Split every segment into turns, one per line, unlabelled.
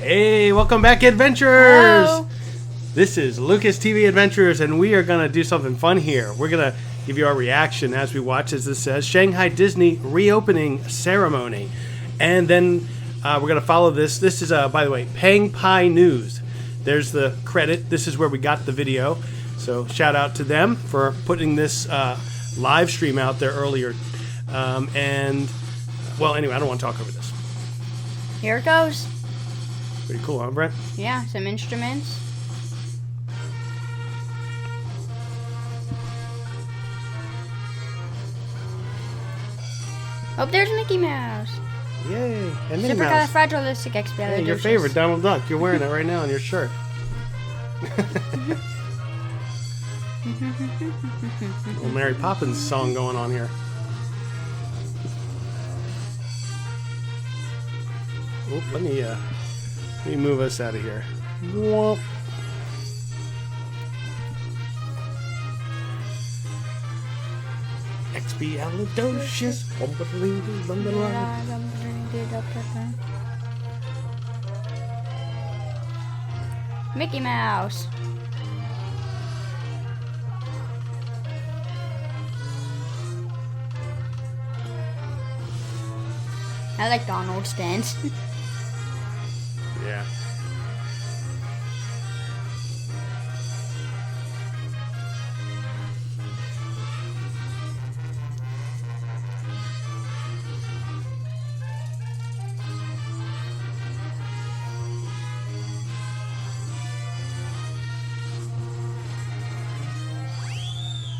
Hey, welcome back, adventurers!
Hello.
This is Lucas TV Adventures, and we are going to do something fun here. We're going to give you our reaction as we watch, as this says, Shanghai Disney reopening ceremony. And then we're going to follow this. This is, by the way, Pengpai News. There's the credit. This is where we got the video. So shout out to them for putting this live stream out there earlier. And, well, anyway, I don't want to talk over this.
Here it goes.
Pretty cool, huh, Brent?
Yeah, some instruments. Oh, there's Mickey Mouse.
Yay! And Minnie Mouse.
Supercalifragilisticexpialidocious.
Hey, your favorite, Donald Duck. You're wearing it right now on your shirt. Little Mary Poppins song going on here. Oop, let me move us out of here. Whoop. Expialidocious.
Mickey Mouse. I like Donald's dance.
Yeah.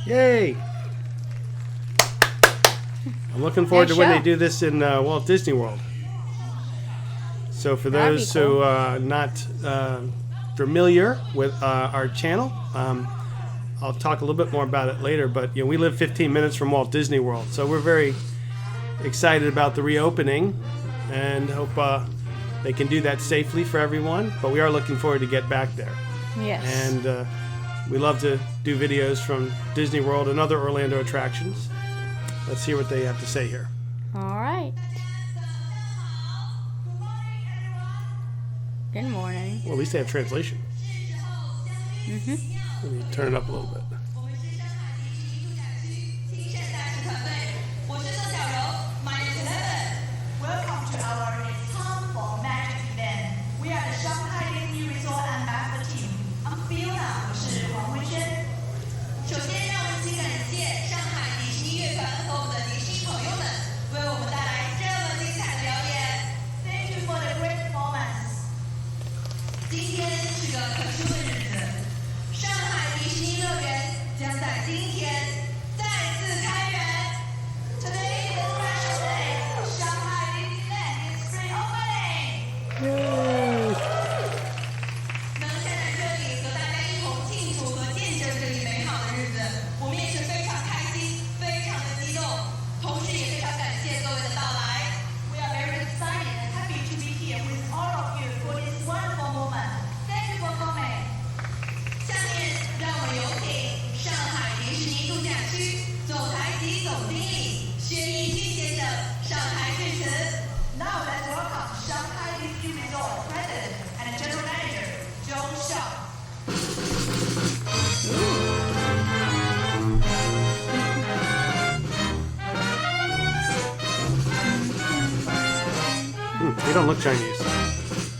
Yay! I'm looking forward to when they do this in Walt Disney World. So for those who are not familiar with our channel, I'll talk a little bit more about it later, but we live 15 minutes from Walt Disney World, so we're very excited about the reopening and hope they can do that safely for everyone, but we are looking forward to get back there.
Yes.
And we love to do videos from Disney World and other Orlando attractions. Let's hear what they have to say here.
All right. Good morning.
Well, at least they have translation. Let me turn it up a little bit.
Welcome to our It's Time for Magic event. We are the Shanghai Disney Resort Ambassador team. I'm Fiona， 我是黄慧萱。首先，让我们先感谢上海迪士尼乐团和我们的迪士尼朋友们，为我们带来这么精彩的表演。Thank you for the great performance. 今天是个特殊的日子，上海迪士尼乐园将在今天再次开园。Today is a special day. Shanghai Disneyland is reopening. 能站在这里和大家一同庆祝和见证这一美好的日子，我们也是非常开心，非常的激动，同时也非常感谢各位的到来。We are very excited and happy to be here with all of you for this wonderful moment. Thank you for coming. 下面让我们有请上海迪士尼度假区总台及总经理薛一军先生上台致辞。Now let's welcome Shanghai Disney Resort President and General Manager Joe Shaw.
They don't look Chinese.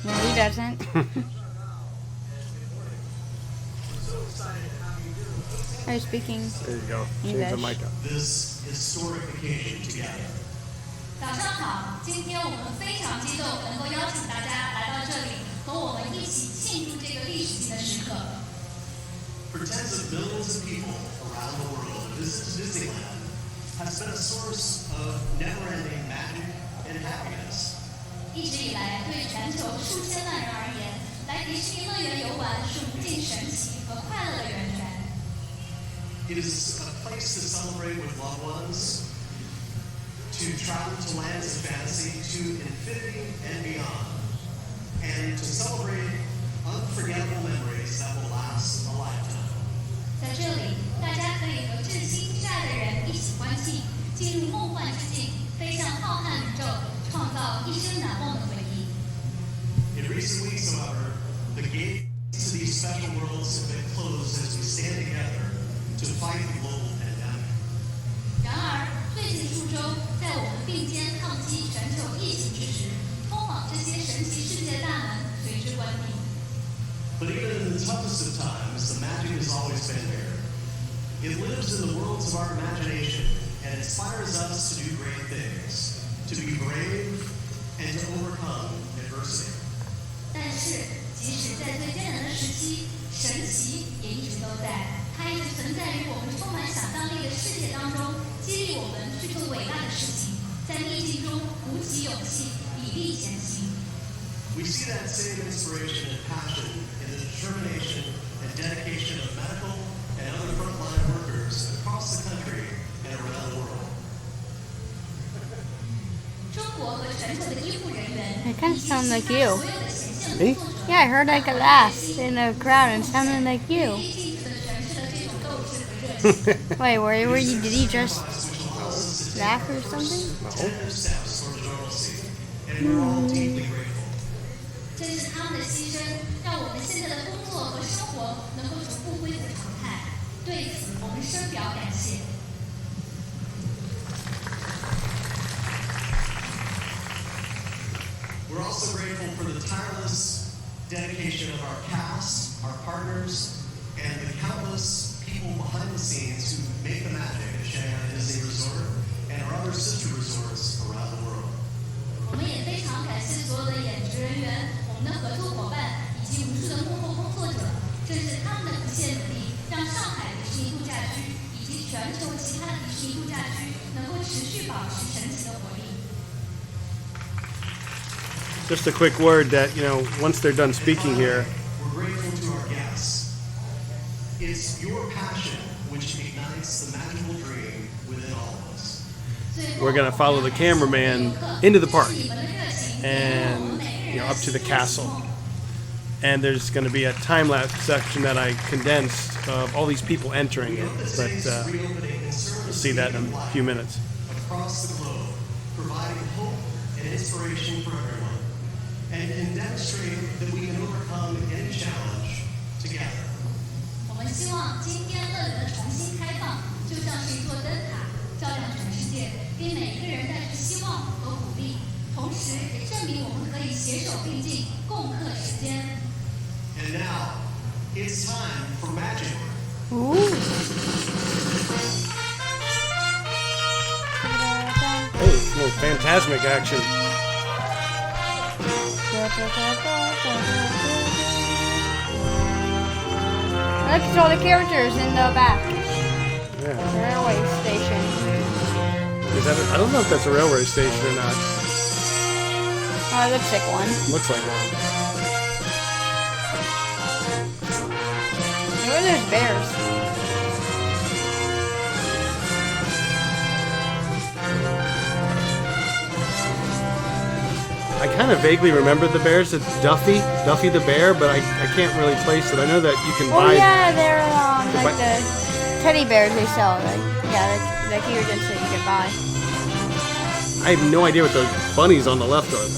No, he doesn't. I'm speaking
There you go. Change the
English.
mic up.
This historic occasion together.
早上好，今天我们非常激动，能够邀请大家来到这里，和我们一起庆祝这个历史性的时刻。
For tens of millions of people around the world, a visit to Disneyland has been a source of never-ending magic and happiness.
一直以来，对全球数千万人而言，来迪士尼乐园游玩是无尽神奇和快乐的源泉。
It is a place to celebrate with loved ones, to travel to lands of fantasy, to infinity and beyond, and to celebrate unforgettable memories that will last a lifetime.
在这里，大家可以和至亲至爱的人一起欢庆，进入梦幻之境，飞向浩瀚宇宙，创造一生难忘的回忆。
In recent weeks, however, the gates to these special worlds have been closed as we stand together to fight the global pandemic.
然而，最近数周，在我们并肩抗击全球疫情之时，通往这些神奇世界的大门随之关闭。
But even in the toughest of times, the magic has always been there. It lives in the worlds of our imagination and inspires us to do great things, to be brave, and to overcome adversity.
但是，即使在最艰难的时期，神奇也一直都在。它一直存在于我们充满想象力的世界当中，激励我们去做伟大的事情，在逆境中鼓起勇气，砥砺前行。
We see that same inspiration and passion in the determination and dedication of medical and other frontline workers across the country and around the world.
中国和全球的医护人员
It kind of sounds like
所
you.
有的前线
Me?
工作者
Yeah, I heard like a laugh in the crowd and sounded like you.
尽情地诠释了这种斗志和热情。
Wait, were you? Did he just laugh or something?
Tentative steps towards normalcy, and we're all deeply grateful.
正是他们的牺牲，让我们现在的工作和生活能够逐步恢复常态。对此，我们深表感谢。
We're also grateful for the tireless dedication of our cast, our partners, and the countless people behind the scenes who make the magic at Shanghai Disney Resort and our other sister resorts around the world.
我们也非常感谢所有的演职人员、我们的合作伙伴以及无数的幕后工作者，正是他们的不懈努力，让上海迪士尼度假区以及全球其他的迪士尼度假区能够持续保持神奇的活力。
Just a quick word that, once they're done speaking here,
We're grateful to our guests. It's your passion which ignites the magical dream within all of us.
we're going to follow the cameraman into the park and up to the castle. And there's going to be a time-lapse section that I condensed of all these people entering it. But we'll see that in a few minutes.
Across the globe, providing hope and inspiration for everyone, and can demonstrate that we can overcome any challenge together.
我们希望今天乐园的重新开放，就像是一座灯塔，照亮全世界，给每一个人带去希望和鼓励，同时也证明我们可以携手并进，共克时艰。
And now, it's time for magic.
Ooh.
Oh, a little phantasmic action.
Look at all the characters in the back.
Yeah.
Railway station.
I don't know if that's a railway station or not.
Oh, it looks like one.
Looks like one.
Where are those bears?
I kind of vaguely remember the bears. It's Duffy the bear, but I can't really place it. I know that you can
Oh
buy.
yeah, they're
buy-
like the teddy bears they sell. Like here just that you can buy.
I have no idea what those bunnies on the left are.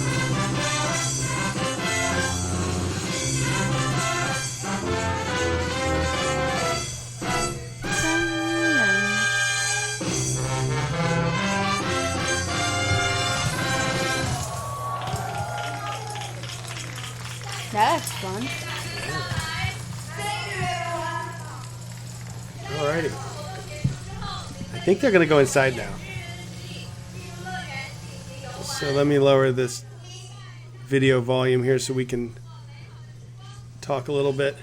That's fun.
Alrighty. I think they're gonna go inside now. So let me lower this video volume here so we can talk a little bit.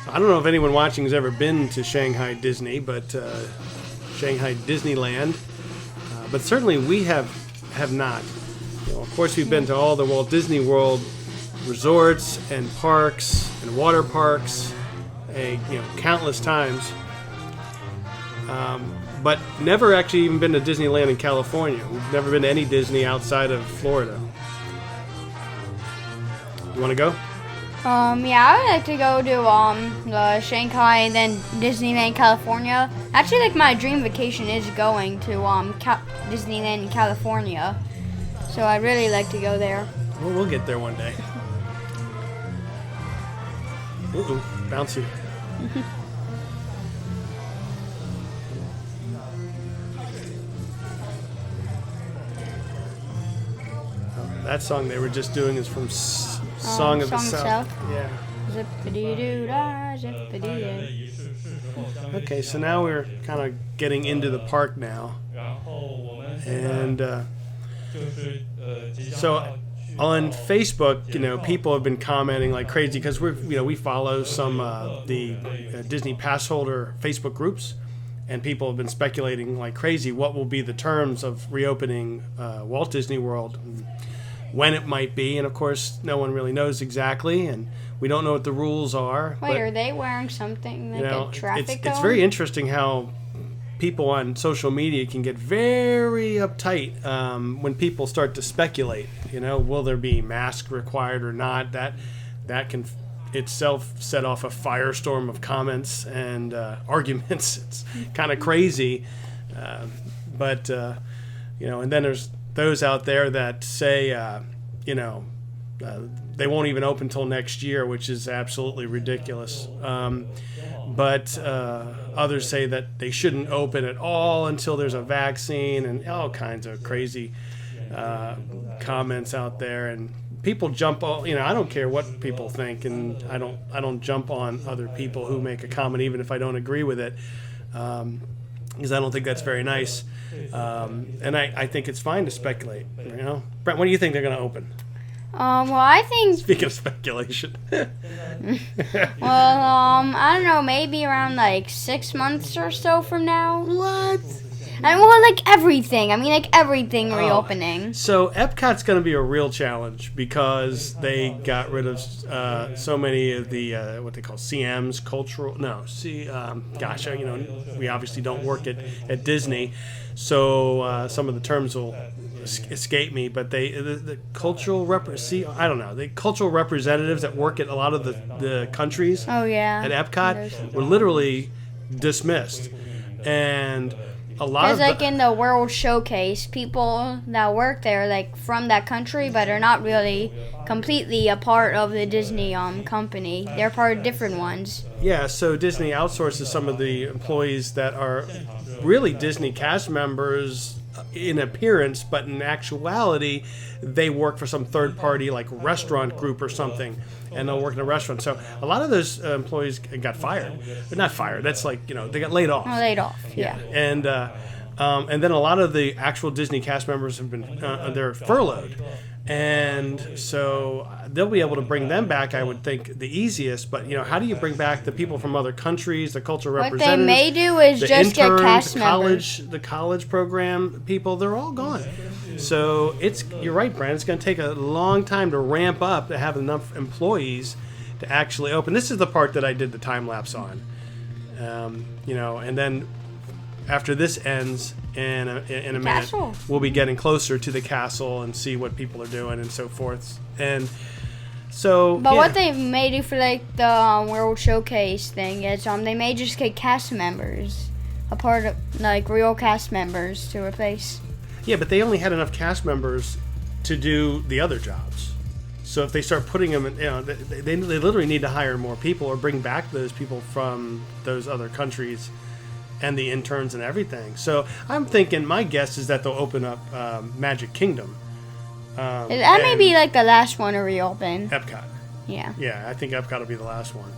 I don't know if anyone watching has ever been to Shanghai Disney, but Shanghai Disneyland, but certainly we have not. Of course, we've been to all the Walt Disney World resorts and parks and water parks, countless times, but never actually even been to Disneyland in California. We've never been to any Disney outside of Florida. You want to go?
Yeah, I would like to go to the Shanghai and then Disneyland, California. Actually, like my dream vacation is going to Disneyland in California. So I'd really like to go there.
Well, we'll get there one day. Ooh, bouncy. That song they were just doing is from Song of the South. Yeah.
Zippity-doo-dah, zippity-doo.
Okay, so now we're kind of getting into the park now. And so on Facebook, you know, people have been commenting like crazy because we follow some the Disney pass holder Facebook groups, and people have been speculating like crazy what will be the terms of reopening Walt Disney World, and when it might be, and of course no one really knows exactly, and we don't know what the rules are.
Wait, are they wearing something like a traffic cone?
It's very interesting how people on social media can get very uptight when people start to speculate. You know, will there be mask required or not? That can itself set off a firestorm of comments and arguments. It's kind of crazy, but you know, and then there's those out there that say, you know, they won't even open until next year, which is absolutely ridiculous. But others say that they shouldn't open at all until there's a vaccine, and all kinds of crazy comments out there. And people jump on, you know, I don't care what people think, and I don't jump on other people who make a comment, even if I don't agree with it, because I don't think that's very nice. And I think it's fine to speculate. You know, Brent, when do you think they're going to open?
Well, I think.
Speaking of speculation.
I don't know, maybe around like 6 months or so from now.
What?
And well, like everything. I mean, like everything reopening.
So Epcot's going to be a real challenge because they got rid of so many of the what they call CMs, cultural. No, gosh, you know, we obviously don't work at Disney, so some of the terms will escape me. But the cultural I don't know, the cultural representatives that work at a lot of the countries.
Oh yeah.
At Epcot were literally dismissed, and a lot of
like in the World Showcase, people that work there, like from that country, but are not really completely a part of the Disney company. They're part of different ones.
Yeah, so Disney outsources some of the employees that are really Disney cast members in appearance, but in actuality, they work for some third party like restaurant group or something, and they'll work in a restaurant. So a lot of those employees got fired. But not fired. That's like, you know, they got laid off.
Oh, laid off. Yeah.
And then a lot of the actual Disney cast members have been they're furloughed. And so they'll be able to bring them back, I would think, the easiest. But, you know, how do you bring back the people from other countries, the cultural representatives?
What they may do is just get cast members.
The college program people, they're all gone. So you're right, Brandon. It's going to take a long time to ramp up to have enough employees to actually open. This is the part that I did the time lapse on. You know, and then after this ends in a minute,
castle.
We'll be getting closer to the castle and see what people are doing and so forth. And so,
but what they may do for like the World Showcase thing is they may just get cast members, a part of like real cast members to replace.
Yeah, but they only had enough cast members to do the other jobs. So if they start putting them in, you know, they literally need to hire more people or bring back those people from those other countries and the interns and everything. So I'm thinking, my guess is that they'll open up Magic Kingdom.
That may be like the last one to reopen.
Epcot.
Yeah.
Yeah, I think Epcot will be the last one.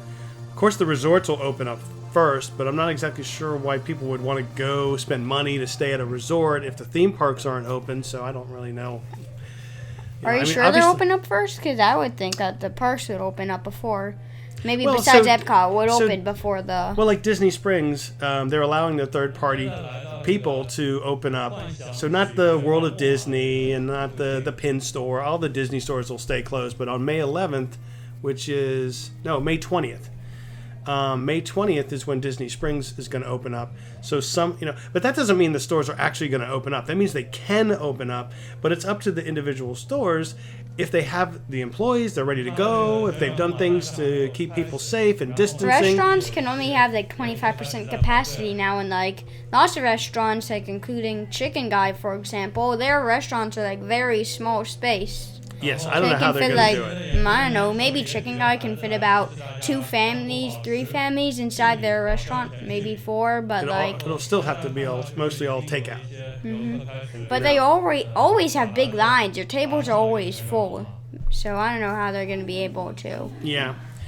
Of course, the resorts will open up first, but I'm not exactly sure why people would want to go spend money to stay at a resort if the theme parks aren't open, so I don't really know.
Are you sure they'll open up first? Because I would think that the parks would open up before. Maybe besides Epcot would open before the...
Well, like Disney Springs, they're allowing the third-party people to open up. So not the World of Disney and not the Pin Store. All the Disney stores will stay closed. But on May 11th, which is... No, May 20th. May 20th is when Disney Springs is going to open up. So but that doesn't mean the stores are actually going to open up. That means they can open up, but it's up to the individual stores. If they have the employees, they're ready to go. If they've done things to keep people safe and distancing.
Restaurants can only have like 25% capacity now, and like lots of restaurants, like including Chicken Guy, for example, their restaurants are like very small space.
Yes, I don't know how they're going to do it.
I don't know, maybe Chicken Guy can fit about 2 families, 3 families inside their restaurant, maybe 4, but
it'll still have to be mostly all takeout.
Mm-hmm. But they always have big lines. Their tables are always full. So I don't know how they're going to be able to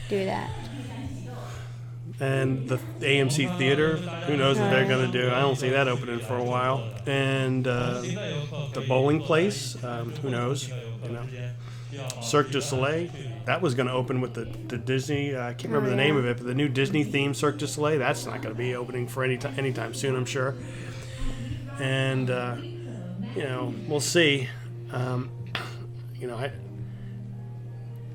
do that.
And the AMC Theater, who knows what they're going to do. I don't see that opening for a while. And the bowling place, who knows, Cirque du Soleil, that was going to open with the Disney, I can't remember the name of it, but the new Disney themed Cirque du Soleil, that's not going to be opening for anytime soon, I'm sure. And, we'll see.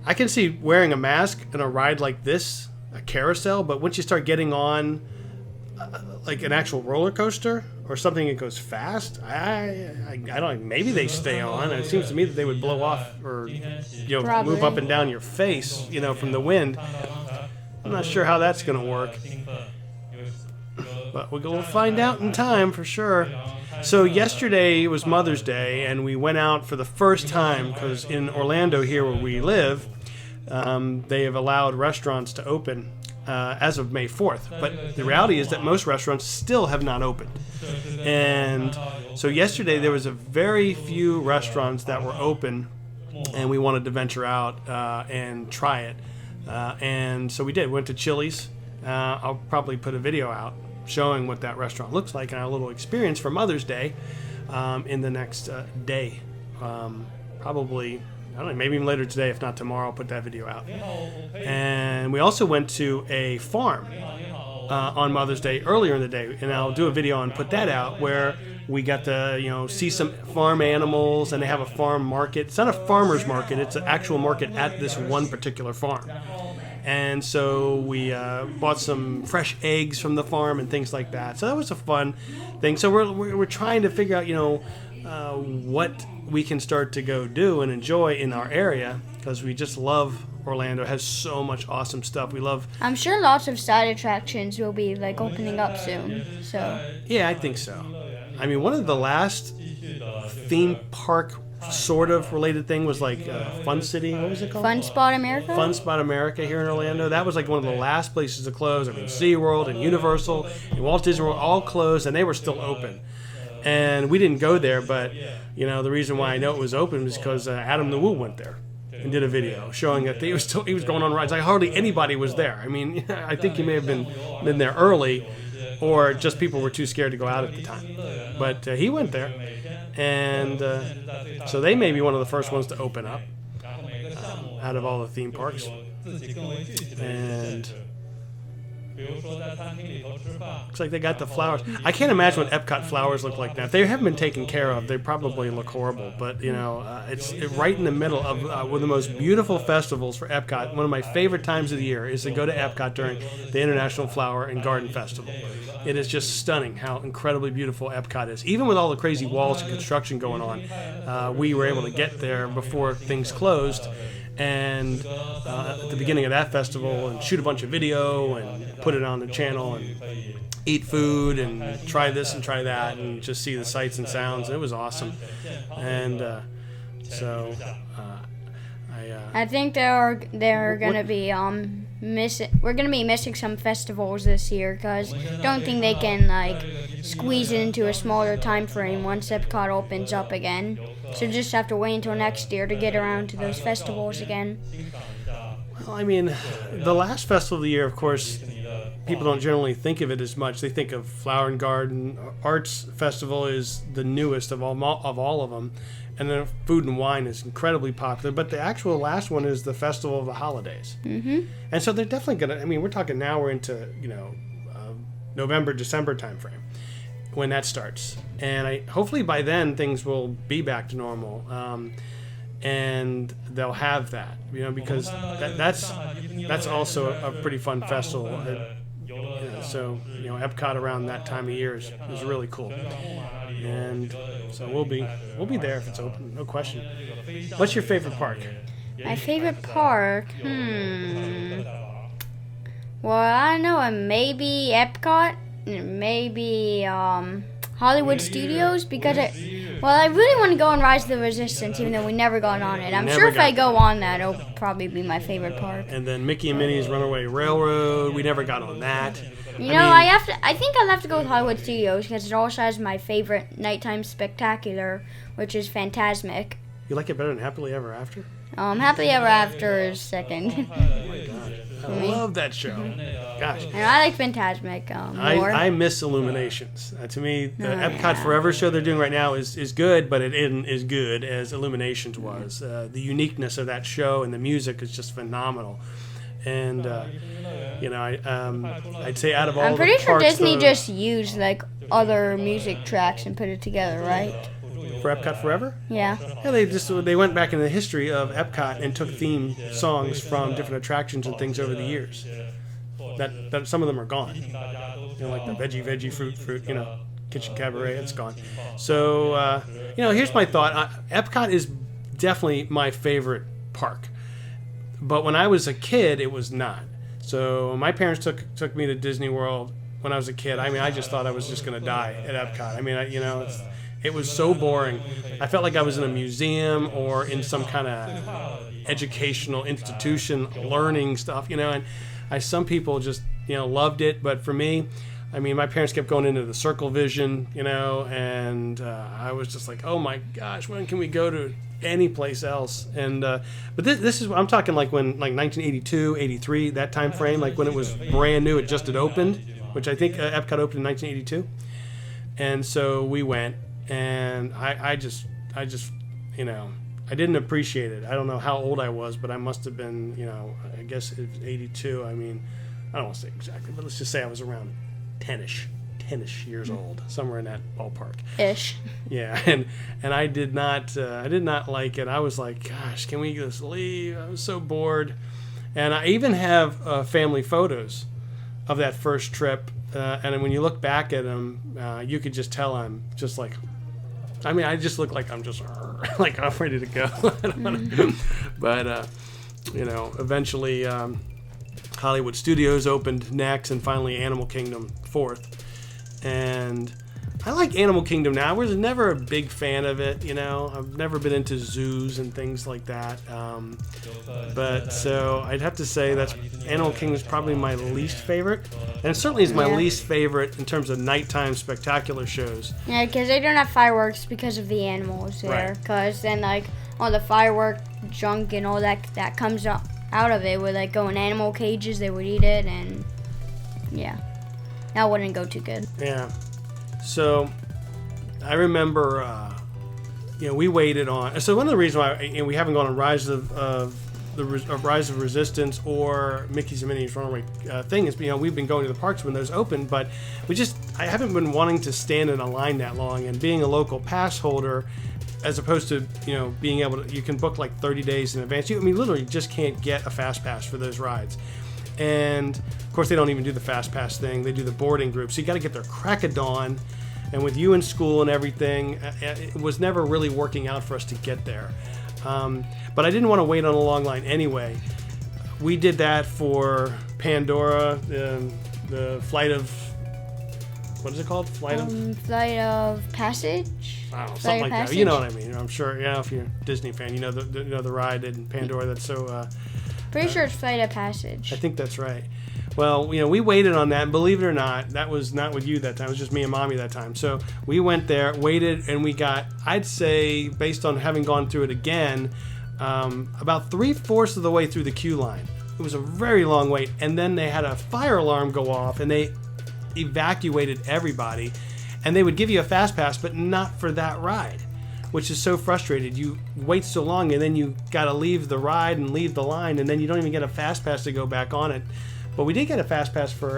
I can see wearing a mask in a ride like this, a carousel, but once you start getting on like an actual roller coaster or something that goes fast, I don't. Maybe they stay on. It seems to me that they would blow off or move up and down your face, from the wind. I'm not sure how that's going to work, but we'll find out in time for sure. So yesterday was Mother's Day, and we went out for the first time because in Orlando here where we live, they have allowed restaurants to open as of May 4th. But the reality is that most restaurants still have not opened. And so yesterday there was a very few restaurants that were open, and we wanted to venture out and try it. And so we did. We went to Chili's. I'll probably put a video out showing what that restaurant looks like and our little experience for Mother's Day in the next day. Probably, I don't know, maybe even later today, if not tomorrow, I'll put that video out. And we also went to a farm on Mother's Day earlier in the day, and I'll do a video and put that out where we got to see some farm animals, and they have a farm market. It's not a farmer's market, it's an actual market at this one particular farm. And so we bought some fresh eggs from the farm and things like that. So that was a fun thing. So we're trying to figure out what we can start to go do and enjoy in our area, because we just love Orlando. It has so much awesome stuff.
I'm sure lots of side attractions will be like opening up soon. So
yeah, I think so. I mean, one of the last theme park sort of related thing was like Fun City. What was it called?
Fun Spot America?
Fun Spot America here in Orlando. That was like one of the last places to close. I mean, SeaWorld and Universal and Walt Disney World all closed, and they were still open. And we didn't go there, but the reason why I know it was open was because Adam the Woo went there and did a video showing that he was going on rides. Like hardly anybody was there. I mean, I think he may have been there early, or just people were too scared to go out at the time. But he went there, and so they may be one of the first ones to open up out of all the theme parks. And looks like they got the flowers. I can't imagine what Epcot flowers look like now. If they haven't been taken care of, they probably look horrible. But it's right in the middle of one of the most beautiful festivals for Epcot. One of my favorite times of the year is to go to Epcot during the International Flower and Garden Festival. It is just stunning how incredibly beautiful Epcot is. Even with all the crazy walls and construction going on, we were able to get there before things closed. And at the beginning of that festival, and shoot a bunch of video and put it on the channel and eat food and try this and try that and just see the sights and sounds. It was awesome. And so
I think they're gonna be we're gonna be missing some festivals this year, because don't think they can squeeze it into a smaller time frame once Epcot opens up again. So just have to wait until next year to get around to those festivals again.
Well, I mean, the last festival of the year, of course, people don't generally think of it as much. They think of Flower and Garden. Arts Festival is the newest of all of them. And then Food and Wine is incredibly popular. But the actual last one is the Festival of the Holidays. Mm-hmm. And so they're definitely going to, I mean, we're talking now we're into, November, December timeframe when that starts. And hopefully by then things will be back to normal. and they'll have that, because that's also a pretty fun festival. So Epcot around that time of year is really cool, and so we'll be there if it's open, no question. What's your favorite park?
My favorite park? Well, I don't know. Maybe Epcot, maybe Hollywood Studios, because I really want to go on Rise of the Resistance, even though we never got on it. I'm sure if I go on that, it'll probably be my favorite park.
And then Mickey and Minnie's Runaway Railroad, we never got on that.
I think I'll have to go with Hollywood Studios because it also has my favorite nighttime spectacular, which is Fantasmic.
You like it better than Happily Ever After?
Happily Ever After is second.
Oh my God. I love that show. Gosh.
And I like Fantasmic more.
I miss Illuminations. To me, the Epcot Forever show they're doing right now is good, but it isn't as good as Illuminations was. The uniqueness of that show and the music is just phenomenal. And I'd say out of all,
I'm pretty
the
sure
parks,
Disney just used like other music tracks and put it together, right?
For Epcot Forever?
Yeah.
Yeah, they went back in the history of Epcot and took theme songs from different attractions and things over the years. That some of them are gone. Like the veggie fruit, Kitchen Cabaret, it's gone. So here's my thought. Epcot is definitely my favorite park, but when I was a kid, it was not. So my parents took me to Disney World when I was a kid. I just thought I was just going to die at Epcot. It was so boring. I felt like I was in a museum or in some kind of educational institution learning stuff, and some people just, loved it. But for me, my parents kept going into the Circle Vision, and I was just like, oh my gosh, when can we go to any place else? And but this is, I'm talking like when, like 1982, 83, that time frame, like when it was brand new, it just had opened, which I think Epcot opened in 1982. And so we went. And I just I didn't appreciate it. I don't know how old I was, but I must have been, I guess it was 82. I don't want to say exactly, but let's just say I was around 10-ish years old, somewhere in that ballpark.
Ish.
Yeah, and I did not like it. I was like, gosh, can we just leave? I was so bored. And I even have family photos of that first trip. And when you look back at them, you could just tell I'm just like, I just look like I'm just like I'm ready to go. But eventually Hollywood Studios opened next, and finally Animal Kingdom fourth. And I like Animal Kingdom now. I was never a big fan of it, I've never been into zoos and things like that. But so I'd have to say that's Animal Kingdom is probably my least favorite. And it certainly is my least favorite in terms of nighttime spectacular shows.
Yeah, because they don't have fireworks because of the animals there. Because then, like, all the firework junk and all that comes out of it would, like, go in animal cages. They would eat it, and, yeah. That wouldn't go too good.
Yeah. So I remember, we waited on. So one of the reasons why we haven't gone on Rise of Resistance or Mickey's and Minnie's Runaway thing is, we've been going to the parks when those open, but I haven't been wanting to stand in a line that long. And being a local pass holder, as opposed to being able to, you can book like 30 days in advance. You literally just can't get a fast pass for those rides. And of course, they don't even do the fast pass thing. They do the boarding group. So you got to get there crack of dawn. And with you in school and everything, it was never really working out for us to get there. But I didn't want to wait on a long line anyway. We did that for Pandora, the flight of, what is it called? Flight
of Passage?
I don't know, something like that. You know what I mean. I'm sure, if you're a Disney fan, the ride in Pandora that's so...
Pretty sure it's Flight of Passage.
I think that's right. Well, we waited on that, and believe it or not, that was not with you that time. It was just me and Mommy that time. So we went there, waited, and we got, I'd say, based on having gone through it again, about 3/4 of the way through the queue line. It was a very long wait, and then they had a fire alarm go off, and they evacuated everybody, and they would give you a fast pass, but not for that ride, which is so frustrating. You wait so long, and then you got to leave the ride and leave the line, and then you don't even get a fast pass to go back on it. But we did get a fast pass for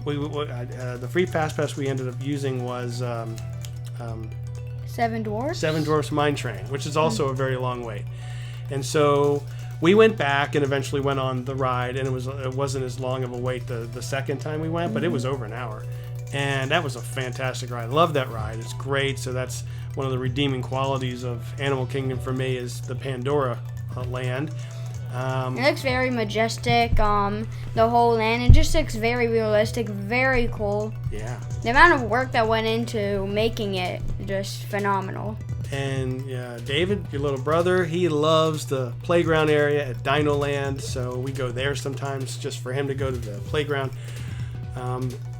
the free fast pass we ended up using was
Seven Dwarfs?
Seven Dwarfs Mine Train, which is also a very long wait. And so we went back and eventually went on the ride, and it wasn't as long of a wait the second time we went, but it was over an hour. And that was a fantastic ride. I love that ride. It's great. So that's one of the redeeming qualities of Animal Kingdom for me is the Pandora land.
It looks very majestic. The whole land, it just looks very realistic, very cool.
Yeah.
The amount of work that went into making it, just phenomenal.
And David, your little brother, he loves the playground area at Dino Land, so we go there sometimes just for him to go to the playground.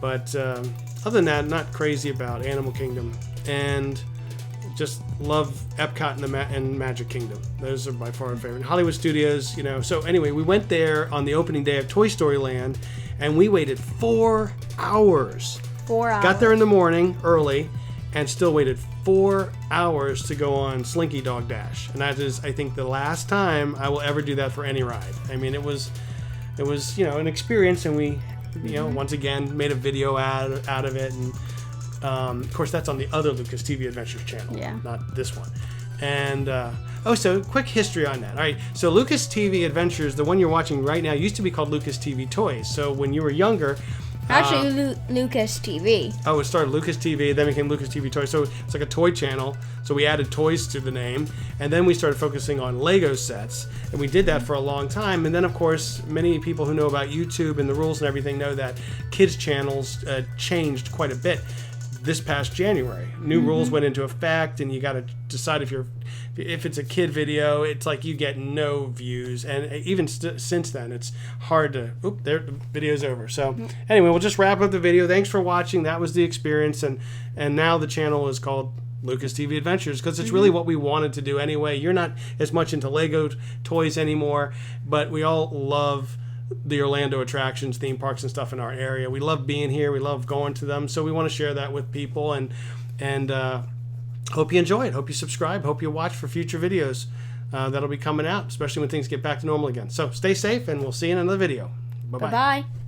But other than that, not crazy about Animal Kingdom, and just love Epcot and Magic Kingdom. Those are by far our favorite. Hollywood Studios, So anyway, we went there on the opening day of Toy Story Land, and we waited 4 hours.
4 hours.
Got there in the morning early, and still waited 4 hours to go on Slinky Dog Dash, and that is, I think, the last time I will ever do that for any ride. I mean, it was an experience, and we, once again made a video out of it, and of course that's on the other Lucas TV Adventures channel, not this one. And so quick history on that. All right, so Lucas TV Adventures, the one you're watching right now, used to be called Lucas TV Toys. So when you were younger.
Actually, Lucas TV.
Oh, it started Lucas TV, then became Lucas TV Toys. So it's like a toy channel. So we added toys to the name, and then we started focusing on Lego sets, and we did that for a long time. And then, of course, many people who know about YouTube and the rules and everything know that kids channels changed quite a bit this past January. New rules went into effect, and you got to decide if it's a kid video, it's like you get no views, and even since then it's hard to the video's over. So anyway, we'll just wrap up the video. Thanks for watching. That was the experience, and now the channel is called Lucas TV Adventures because it's really what we wanted to do anyway. You're not as much into Lego toys anymore, but we all love the Orlando attractions, theme parks and stuff in our area. We love being here. We love going to them. So we want to share that with people, and hope you enjoy it. Hope you subscribe. Hope you watch for future videos that'll be coming out, especially when things get back to normal again. So stay safe, and we'll see you in another video. Bye-bye.
Bye-bye.